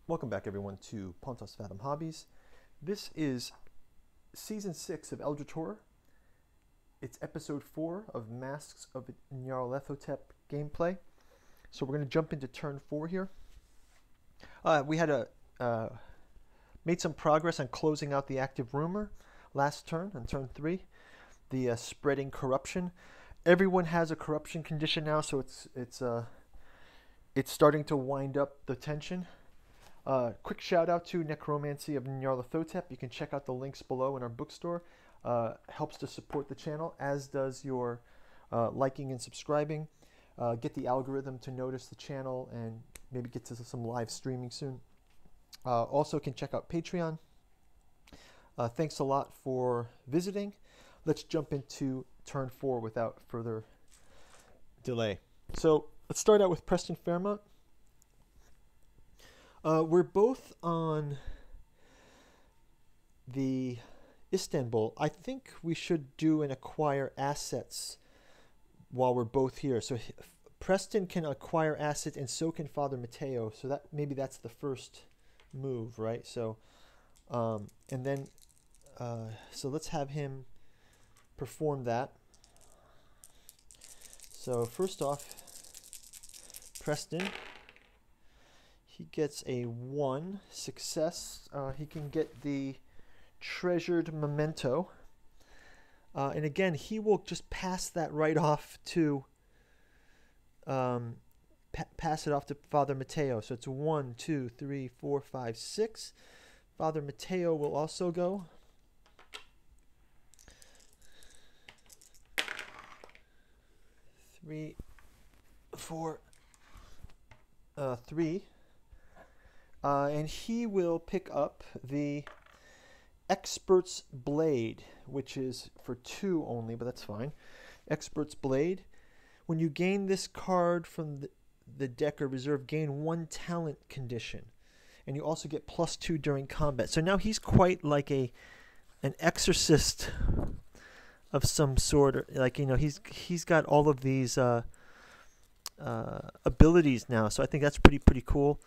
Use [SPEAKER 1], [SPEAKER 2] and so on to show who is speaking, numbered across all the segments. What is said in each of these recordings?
[SPEAKER 1] Welcome back, everyone, to Pontos Fathom Hobbies. This is Season 6 of Eldritch Horror. It's Episode 4 of Masks of Nyarlathotep gameplay. So we're going to jump into Turn 4 here. We had made some progress on closing out the active rumor last turn, on Turn 3. The spreading corruption. Everyone has a corruption condition now, so it's starting to wind up the tension. Quick shout out to Necromancy of Nyarlathotep. You can check out the links below in our bookstore. Helps to support the channel, as does your liking and subscribing. Get the algorithm to notice the channel and maybe get to some live streaming soon. Also can check out Patreon. Thanks a lot for visiting. Let's jump into Turn 4 without further delay. So let's start out with Preston Fairmont. We're both on the Istanbul. I think we should do an acquire assets while we're both here. So Preston can acquire assets, and so can Father Mateo. So that maybe that's the first move, right? So, and then so let's have him perform that. So first off, Preston. He gets a 1 success. He can get the treasured memento. And again, he will just pass that right off to pass it off to Father Mateo. So it's 1, 2, 3, 4, 5, 6. Father Mateo will also go. Three, 4, 3. And he will pick up the Expert's Blade, which is for 2 only, but that's fine. Expert's Blade. When you gain this card from the deck or reserve, gain 1 talent condition. And you also get +2 during combat. So now he's quite like an exorcist of some sort. Like, you know, he's got all of these abilities now. So I think that's pretty cool.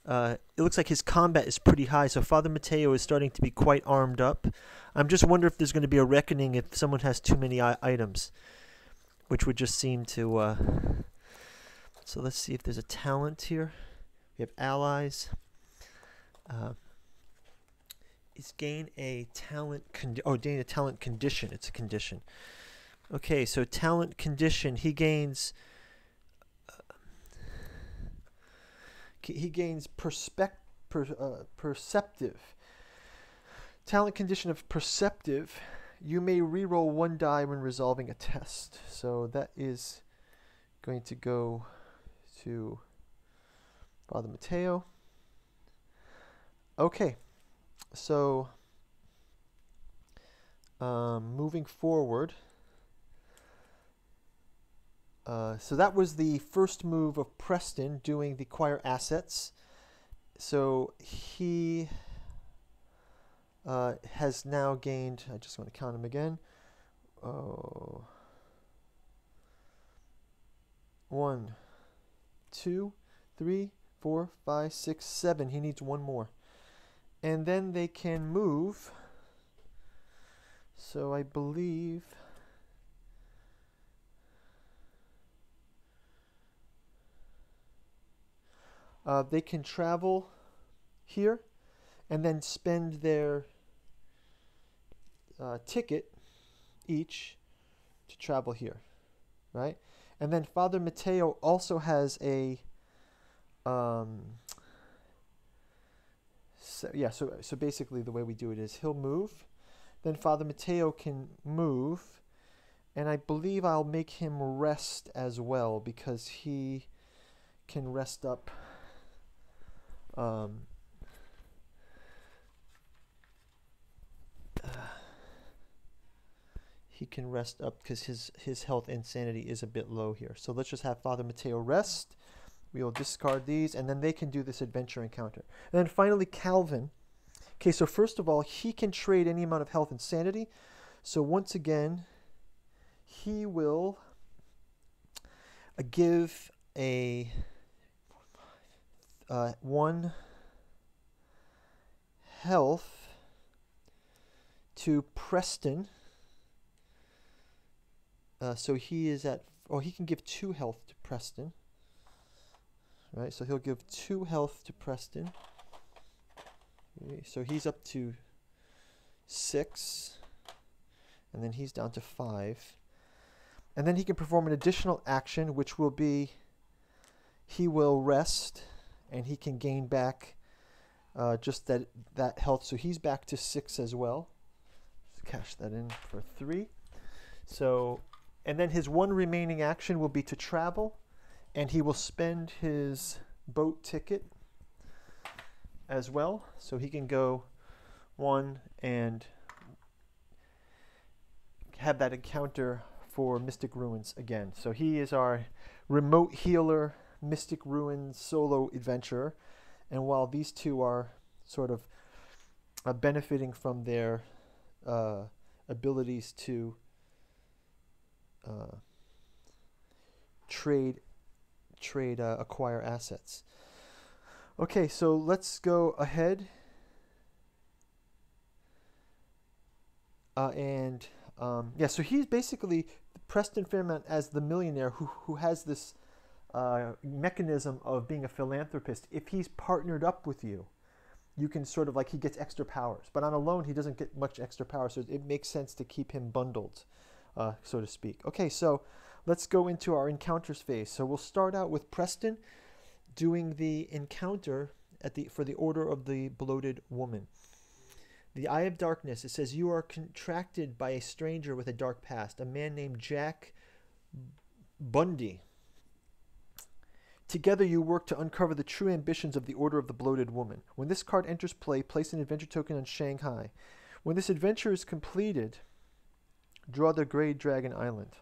[SPEAKER 1] It looks like his combat is pretty high, so Father Mateo is starting to be quite armed up. I'm just wondering if there's going to be a reckoning if someone has too many items, which would just seem to... So let's see if there's a talent here. We have allies. It's gain a talent... gain a talent condition. It's a condition. Okay, so talent condition. He gains... He gains perceptive. Talent condition of perceptive. You may reroll 1 die when resolving a test. So that is going to go to Father Mateo. Okay. So moving forward. So that was the first move of Preston, doing the acquire assets. So he has now gained, I just want to count him again. 1, 2, 3, 4, 5, 6, 7. He needs 1 more. And then they can move. So I believe... they can travel here and then spend their ticket each to travel here, right? And then Father Mateo also has a so basically the way we do it is he'll move, then Father Mateo can move, and I believe I'll make him rest as well because he can rest up. He can rest up because his health and sanity is a bit low here. So let's just have Father Mateo rest. We will discard these, and then they can do this adventure encounter. And then finally, Calvin. Okay, so first of all, he can trade any amount of health and sanity. So once again, he will give a 1 health to Preston. So he is at, he can give 2 health to Preston. Right, so he'll give 2 health to Preston. Okay, so he's up to 6. And then he's down to 5. And then he can perform an additional action, which will be, he will rest, and he can gain back just that health. So he's back to 6 as well. Let's cash that in for 3. So, and then his one remaining action will be to travel, and he will spend his boat ticket as well. So he can go 1 and have that encounter for Mystic Ruins again. So he is our remote healer, Mystic Ruins solo adventurer. And while these two are sort of benefiting from their abilities to acquire assets. Okay, so let's go ahead so he's basically Preston Fairmount as the millionaire who has this mechanism of being a philanthropist. If he's partnered up with you, you can sort of he gets extra powers. But on a loan, he doesn't get much extra power, so it makes sense to keep him bundled, so to speak. Okay, so let's go into our encounters phase. So we'll start out with Preston doing the encounter for the Order of the Bloated Woman. The Eye of Darkness, it says, you are contracted by a stranger with a dark past, a man named Jack Bundy. Together you work to uncover the true ambitions of the Order of the Bloated Woman. When this card enters play, place an adventure token on Shanghai. When this adventure is completed, draw the Grey Dragon Island.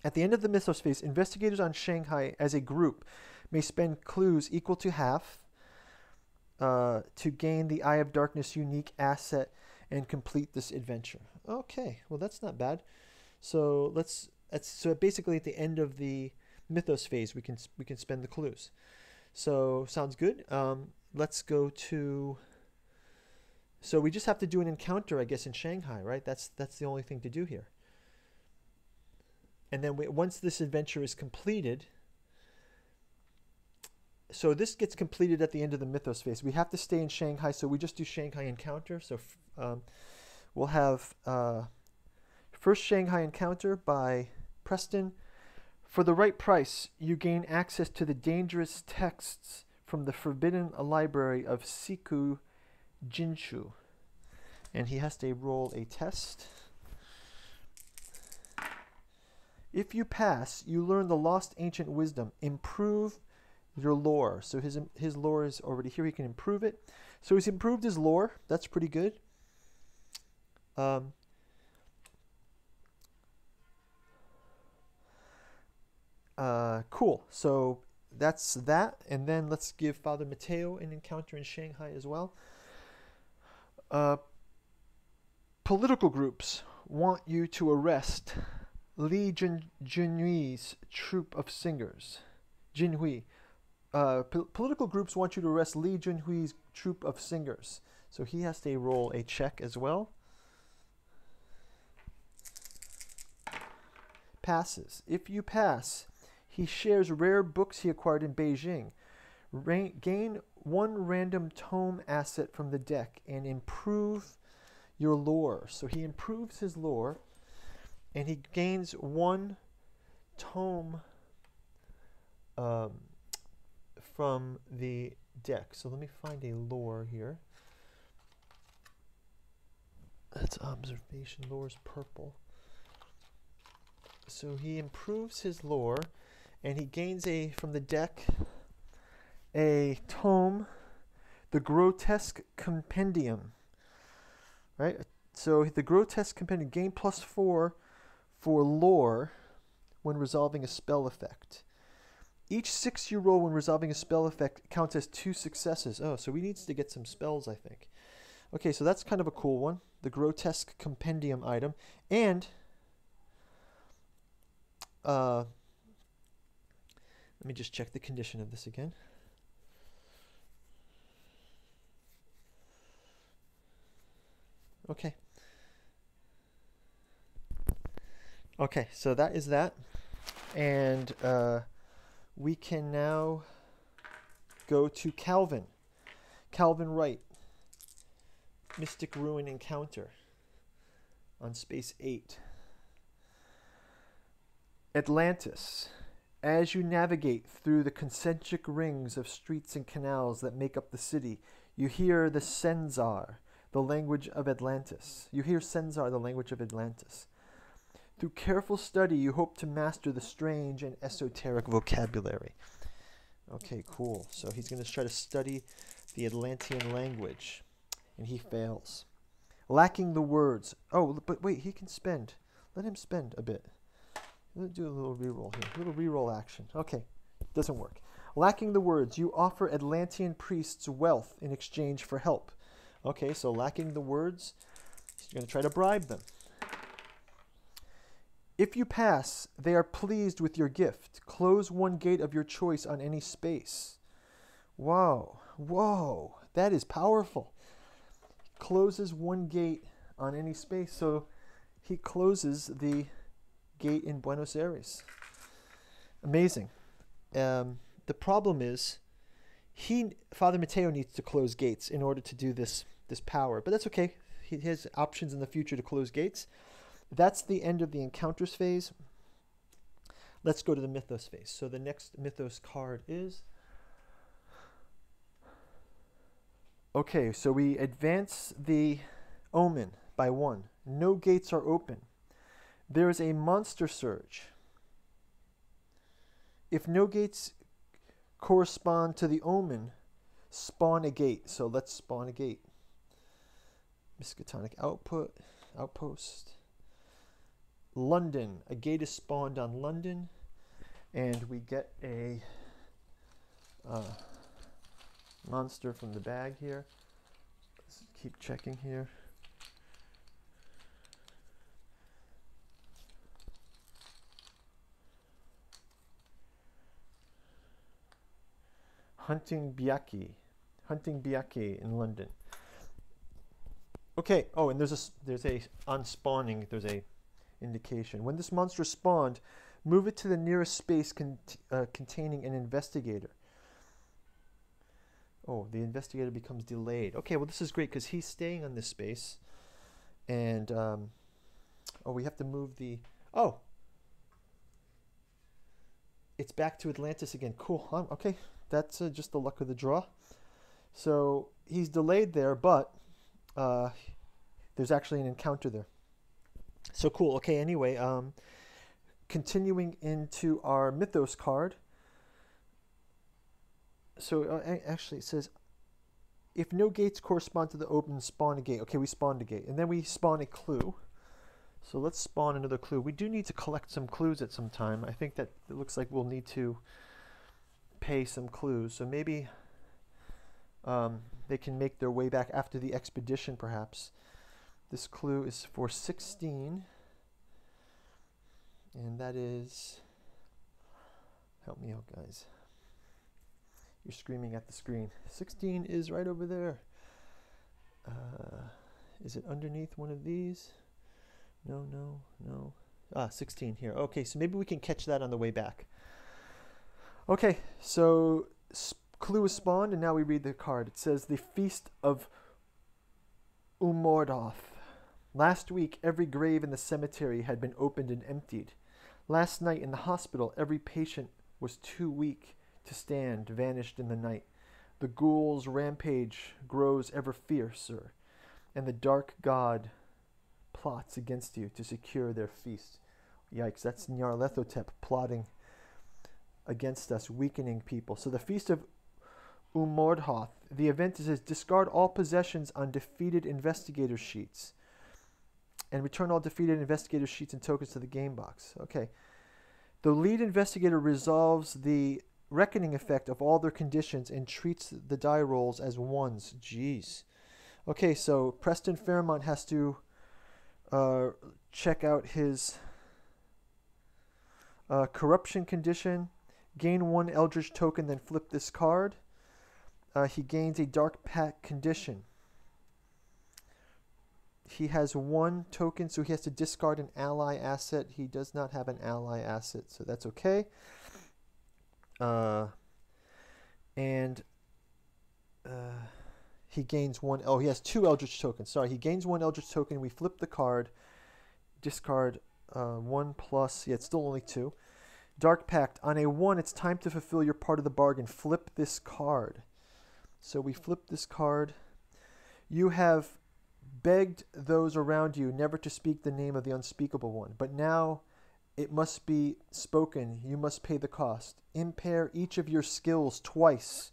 [SPEAKER 1] At the end of the Mythos phase, investigators on Shanghai as a group may spend clues equal to half to gain the Eye of Darkness unique asset and complete this adventure. Okay, well that's not bad. So so basically at the end of the Mythos phase we can spend the clues. So sounds good. Let's go to. So we just have to do an encounter, I guess, in Shanghai, right? That's the only thing to do here. And then once this adventure is completed. So this gets completed at the end of the Mythos phase. We have to stay in Shanghai, so we just do Shanghai Encounter. So we'll have first Shanghai Encounter by Preston. For the right price, you gain access to the dangerous texts from the forbidden library of Siku Jinshu. And he has to roll a test. If you pass, you learn the lost ancient wisdom. Improve your lore. So his lore is already here. He can improve it. So he's improved his lore. That's pretty good. Cool. So that's that. And then let's give Father Mateo an encounter in Shanghai as well. Political groups want you to arrest Li Junhui's troupe of singers. Jinhui. Political groups want you to arrest Li Junhui's troupe of singers. So he has to roll a check as well. Passes. If you pass, he shares rare books he acquired in Beijing. Gain 1 random tome asset from the deck and improve your lore. So he improves his lore and he gains 1 tome from the deck. So let me find a lore here. That's observation. Lore's purple. So he improves his lore and he gains from the deck a tome, the Grotesque Compendium. Right? So the Grotesque Compendium, gain +4 for lore when resolving a spell effect. Each 6 you roll when resolving a spell effect counts as 2 successes. Oh, so we need to get some spells, I think. Okay, so that's kind of a cool one. The Grotesque Compendium item. And let me just check the condition of this again. Okay. Okay, so that is that. And we can now go to Calvin. Calvin Wright. Mystic Ruin Encounter on Space 8. Atlantis. As you navigate through the concentric rings of streets and canals that make up the city, you hear the Senzar, the language of Atlantis. You hear Senzar, the language of Atlantis. Through careful study, you hope to master the strange and esoteric vocabulary. Okay, cool. So he's going to try to study the Atlantean language, and he fails. Lacking the words. Oh, but wait, he can spend. Let him spend a bit. Let's do a little reroll here. A little reroll action. Okay, doesn't work. Lacking the words, you offer Atlantean priests wealth in exchange for help. Okay, so lacking the words, he's going to try to bribe them. If you pass, they are pleased with your gift. Close one gate of your choice on any space. Wow, whoa, that is powerful. Closes one gate on any space, so he closes the gate in Buenos Aires. Amazing. The problem is, Father Mateo needs to close gates in order to do this power, but that's okay. He has options in the future to close gates. That's the end of the encounters phase. Let's go to the mythos phase. So the next mythos card is... Okay, so we advance the omen by 1. No gates are open. There is a monster surge. If no gates correspond to the omen, spawn a gate. So let's spawn a gate. Miskatonic outpost. London. A gate is spawned on London. And we get a monster from the bag here. Let's keep checking here. Hunting Biaki in London. Okay. Oh, and there's a on spawning. There's a indication. When this monster spawned, move it to the nearest space containing an investigator. Oh, the investigator becomes delayed. Okay, well this is great because he's staying on this space, and oh, we have to move the. Oh, it's back to Atlantis again. Cool. Okay. That's just the luck of the draw. So he's delayed there, but there's actually an encounter there. So cool. Okay, anyway, continuing into our mythos card. So actually it says, if no gates correspond to the open, spawn a gate. Okay, we spawned a gate. And then we spawn a clue. So let's spawn another clue. We do need to collect some clues at some time. I think that it looks like we'll need to pay some clues, so maybe they can make their way back after the expedition, perhaps. This clue is for 16, and that is, help me out guys, you're screaming at the screen. 16 is right over there. Is it underneath one of these? No. 16 here. Okay, so maybe we can catch that on the way back. Okay, so clue is spawned, and now we read the card. It says, the Feast of Umurdoth. Last week, every grave in the cemetery had been opened and emptied. Last night in the hospital, every patient was too weak to stand, vanished in the night. The ghoul's rampage grows ever fiercer, and the dark god plots against you to secure their feast. Yikes, that's Nyarlathotep plotting against us, weakening people. So the Feast of Umurdoth, the event says discard all possessions on defeated investigator sheets and return all defeated investigator sheets and tokens to the game box. Okay. The lead investigator resolves the reckoning effect of all their conditions and treats the die rolls as ones. Jeez. Okay, so Preston Fairmont has to check out his corruption condition. Gain 1 Eldritch token, then flip this card. He gains a Dark Pact condition. he has 1 token, so he has to discard an ally asset. He does not have an ally asset, so that's okay. And he gains 1. Oh, he has 2 Eldritch tokens. Sorry, he gains 1 Eldritch token. We flip the card, discard 1 plus. Yeah, it's still only 2. Dark Pact. On a 1, it's time to fulfill your part of the bargain. Flip this card. So we flip this card. You have begged those around you never to speak the name of the unspeakable one, but now it must be spoken. You must pay the cost. Impair each of your skills twice.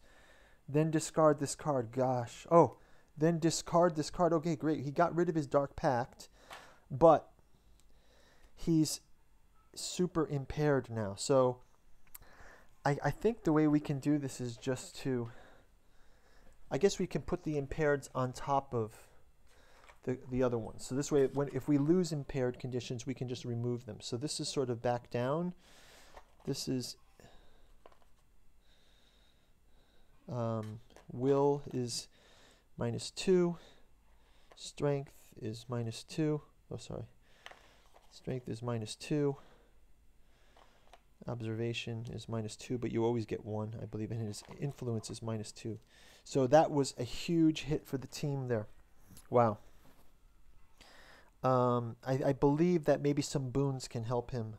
[SPEAKER 1] Then discard this card. Gosh. Oh, then discard this card. Okay, great. He got rid of his Dark Pact, but he's super impaired now. So I think the way we can do this is just to, I guess we can put the impaireds on top of the other ones. So this way, if we lose impaired conditions, we can just remove them. So this is sort of back down. This is will is -2. Strength is -2. Oh, sorry. Strength is -2. Observation is -2, but you always get 1, I believe, and his influence is -2. So that was a huge hit for the team there. Wow. I believe that maybe some boons can help him.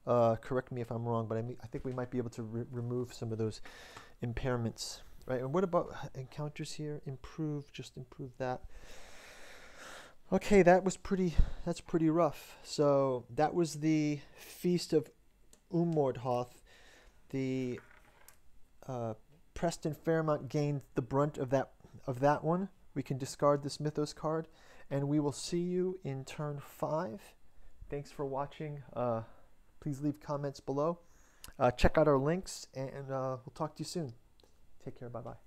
[SPEAKER 1] Correct me if I'm wrong, but I think we might be able to remove some of those impairments. Right, and what about encounters here? Improve, just improve that. Okay, that's pretty rough. So that was the Feast of Umurdoth. The Preston Fairmont gained the brunt of that one. We can discard this Mythos card, and we will see you in turn 5. Thanks for watching. Please leave comments below. Check out our links, and we'll talk to you soon. Take care. Bye-bye.